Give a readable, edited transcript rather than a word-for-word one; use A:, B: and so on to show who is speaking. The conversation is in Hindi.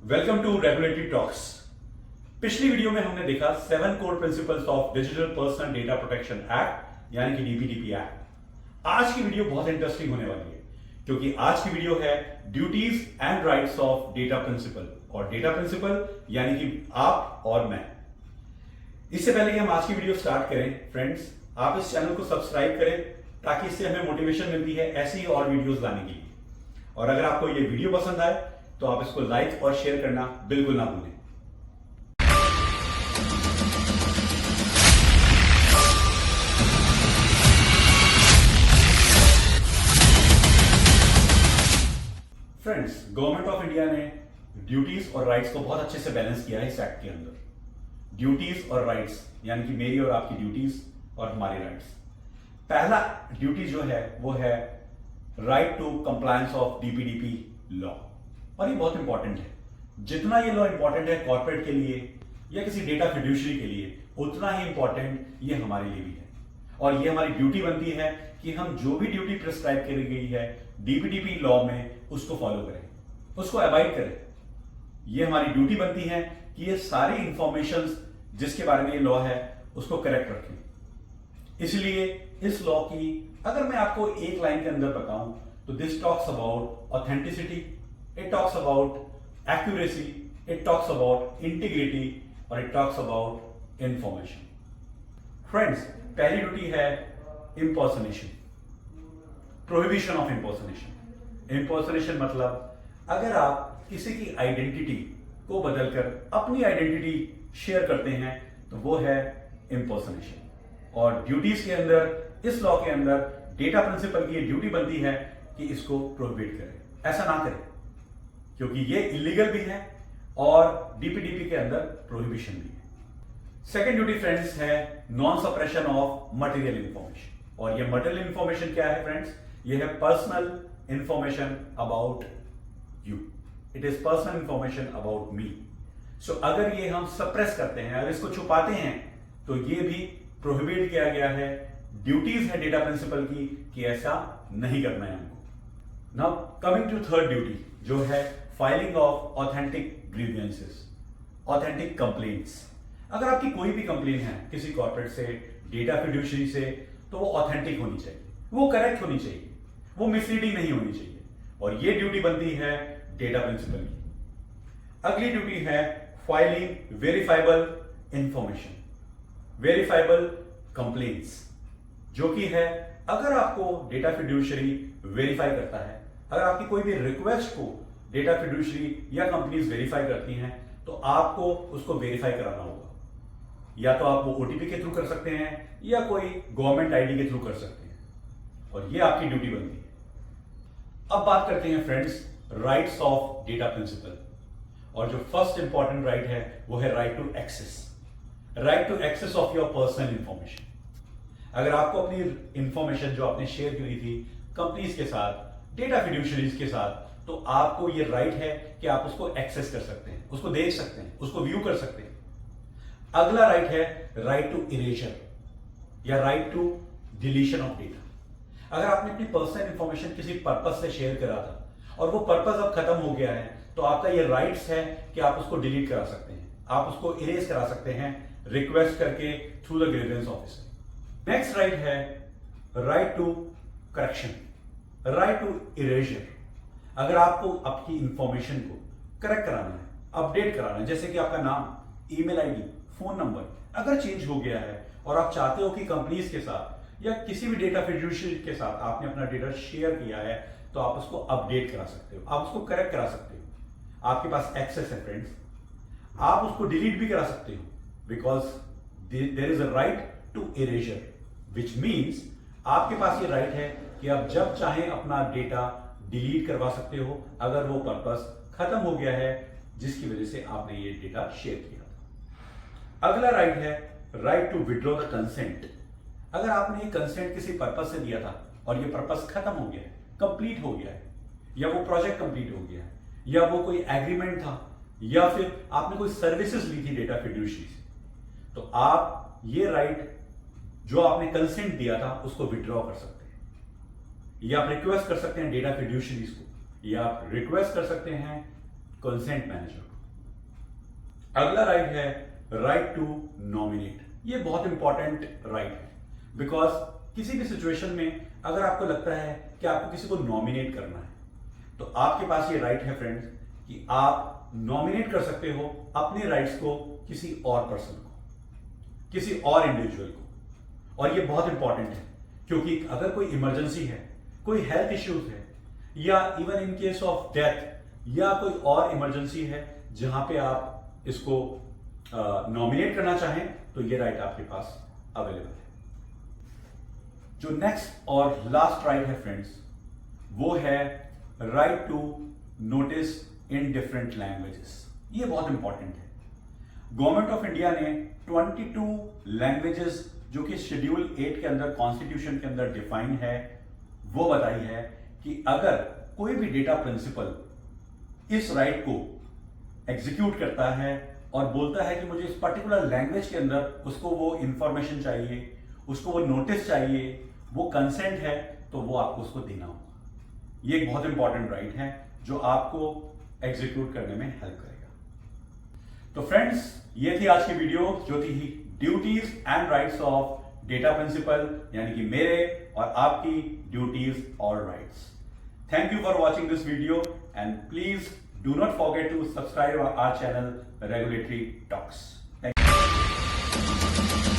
A: Welcome to regulatory talks. पिछली वीडियो में हमने देखा 7 core principles of digital personal data protection act यानी कि डीपीडीपी एक्ट। आज की वीडियो बहुत इंटरेस्टिंग होने वाली है क्योंकि आज की वीडियो है duties and rights of data principal, और डेटा प्रिंसिपल यानी कि आप और मैं। इससे पहले कि हम आज की वीडियो स्टार्ट करें फ्रेंड्स, आप इस चैनल को सब्सक्राइब करें ताकि इससे हमें मोटिवेशन मिलती है ऐसी ही और वीडियोस लाने के लिए। और अगर आपको ये वीडियो पसंद आए तो आप इसको लाइक और शेयर करना बिल्कुल ना भूलें। फ्रेंड्स, गवर्नमेंट ऑफ इंडिया ने ड्यूटीज और राइट्स को बहुत अच्छे से बैलेंस किया है इस एक्ट के अंदर। ड्यूटीज और राइट्स यानी कि मेरी और आपकी ड्यूटीज और हमारी राइट्स। पहला ड्यूटी जो है वो है right to compliance of DPDP law, और ये बहुत इंपॉर्टेंट है। जितना ये लॉ इंपॉर्टेंट है कॉर्पोरेट के लिए या किसी डेटा फिड्यूशरी के लिए, उतना ही इंपॉर्टेंट ये हमारे लिए भी है। और ये हमारी ड्यूटी बनती है कि हम जो भी ड्यूटी प्रिस्क्राइब करी गई है डीपीडीपी लॉ में उसको फॉलो करें, उसको अवॉइड करें। ये हमारी ड्यूटी बनती है कि ये सारी इंफॉर्मेशन जिसके बारे में ये लॉ है उसको करेक्ट रखें। इसलिए इस लॉ की अगर मैं आपको एक लाइन के अंदर बताऊं तो this talks about authenticity, it talks about accuracy, it talks about integrity और it talks about information. Friends, पहली ड्यूटी है इंपर्सनेशन, प्रोहिबिशन ऑफ इंपर्सनेशन। इंपर्सनेशन मतलब अगर आप किसी की आइडेंटिटी को बदलकर अपनी आइडेंटिटी शेयर करते हैं तो वो है इंपर्सनेशन। और ड्यूटीज के अंदर, इस लॉ के अंदर डेटा प्रिंसिपल की ये ड्यूटी बनती है कि इसको प्रोहिबिट करें, ऐसा ना करें, क्योंकि ये इलीगल भी है और डीपीडीपी के अंदर प्रोहिबिशन भी है। सेकेंड ड्यूटी फ्रेंड्स है non suppression of material information. और ये मटेरियल इंफॉर्मेशन क्या है फ्रेंड्स? ये है personal information about you, it is personal information about me. So अगर ये हम सप्रेस करते हैं, अगर इसको छुपाते हैं, तो ये भी प्रोहिबिट किया गया है। ड्यूटीज है डेटा प्रिंसिपल की कि ऐसा नहीं करना है हमको। Now coming to third duty जो है filing of authentic grievances, authentic complaints. अगर आपकी कोई भी कंप्लेन है किसी कॉर्पोरेट से, डेटा फिड्यूशरी से, तो वो ऑथेंटिक होनी चाहिए, वो करेक्ट होनी चाहिए, वो मिसलीडिंग नहीं होनी चाहिए। और ये ड्यूटी बनती है डेटा प्रिंसिपल की। अगली ड्यूटी है filing verifiable information, verifiable complaints, जो कि है अगर आपको डेटा फिड्यूशरी वेरीफाई करता है, अगर आपकी कोई भी रिक्वेस्ट को डेटा फिड्यूशरी या कंपनीज वेरीफाई करती हैं, तो आपको उसको वेरीफाई कराना होगा। या तो आप वो ओटीपी के थ्रू कर सकते हैं या कोई गवर्नमेंट आईडी के थ्रू कर सकते हैं, और ये आपकी ड्यूटी बनती है। अब बात करते हैं friends rights of data principal. और जो फर्स्ट इंपॉर्टेंट राइट है वो है right to access, right to access of your personal information. अगर आपको अपनी इंफॉर्मेशन जो आपने शेयर करी थी कंपनीज के साथ, डेटा फिड्यूशरीज के साथ, तो आपको ये राइट है कि आप उसको एक्सेस कर सकते हैं, उसको देख सकते हैं, उसको व्यू कर सकते हैं। अगला राइट है राइट टू इरेजर या right to deletion of data. अगर आपने अपनी पर्सनल इंफॉर्मेशन किसी पर्पस से शेयर करा था और वो पर्पस अब खत्म हो गया है, तो आपका ये राइट्स है कि आप उसको डिलीट करा सकते हैं, आप उसको इरेज करा सकते हैं रिक्वेस्ट करके through the grievance officer. Next right है right to correction, right to erasure. अगर आपको आपकी इंफॉर्मेशन को करेक्ट कराना है, अपडेट कराना है, जैसे कि आपका नाम, ईमेल आईडी, फोन नंबर अगर चेंज हो गया है और आप चाहते हो कि कंपनीज के साथ या किसी भी डेटा फिड्यूशरी के साथ आपने अपना डेटा शेयर किया है, तो आप उसको अपडेट करा सकते हो, आप उसको करेक्ट करा सकते हो। आपके पास एक्सेस है फ्रेंड्स, आप उसको डिलीट भी करा सकते हो, because there is a right to erasure, which means आपके पास ये राइट है कि आप जब चाहें अपना डेटा डिलीट करवा सकते हो अगर वो पर्पस खत्म हो गया है जिसकी वजह से आपने ये डेटा शेयर किया था। अगला राइट है right to withdraw the consent. अगर आपने ये कंसेंट किसी पर्पस से दिया था और ये पर्पस खत्म हो गया है, कंप्लीट हो गया है, या वो प्रोजेक्ट कंप्लीट हो गया है, या वो कोई एग्रीमेंट था, या फिर आपने कोई सर्विसेज ली थी डेटा फिड्यूशरी से, तो आप ये राइट जो आपने कंसेंट दिया था उसको विड्रॉ कर सकते हैं, या आप रिक्वेस्ट कर सकते हैं डेटा फिड्यूशरीज को, या आप रिक्वेस्ट कर सकते हैं कंसेंट मैनेजर को। अगला राइट है राइट टू नॉमिनेट। ये बहुत इंपॉर्टेंट राइट है, बिकॉज किसी भी सिचुएशन में अगर आपको लगता है कि आपको किसी को नॉमिनेट करना है, तो आपके पास ये राइट है फ्रेंड्स कि आप नॉमिनेट कर सकते हो अपने राइट्स को किसी और पर्सन को, किसी और इंडिविजुअल को। और ये बहुत इंपॉर्टेंट है, क्योंकि अगर कोई इमरजेंसी है, कोई हेल्थ इश्यूज है, या even in case of death, या कोई और इमरजेंसी है जहां पे आप इसको नॉमिनेट करना चाहें, तो ये राइट आपके पास अवेलेबल है। जो नेक्स्ट और लास्ट राइट है फ्रेंड्स, वो है right to notice in different languages. ये बहुत इंपॉर्टेंट है। गवर्नमेंट ऑफ इंडिया ने 22 लैंग्वेजेस जो कि शेड्यूल 8 के अंदर, कॉन्स्टिट्यूशन के अंदर डिफाइन है, वो बताई है कि अगर कोई भी डेटा प्रिंसिपल इस राइट को एग्जीक्यूट करता है और बोलता है कि मुझे इस पर्टिकुलर लैंग्वेज के अंदर उसको वो इंफॉर्मेशन चाहिए, उसको वो नोटिस चाहिए, वो कंसेंट है, तो वो आपको उसको देना होगा। ये एक बहुत इंपॉर्टेंट राइट है जो आपको एग्जीक्यूट करने में हेल्प करेगा। तो फ्रेंड्स, ये थी आज की वीडियो, जो थी duties and rights of data principal, यानी कि मेरे और आपकी ड्यूटीज और rights. Thank you for watching this video, and please do not forget to subscribe our channel Regulatory Talks. Thank you.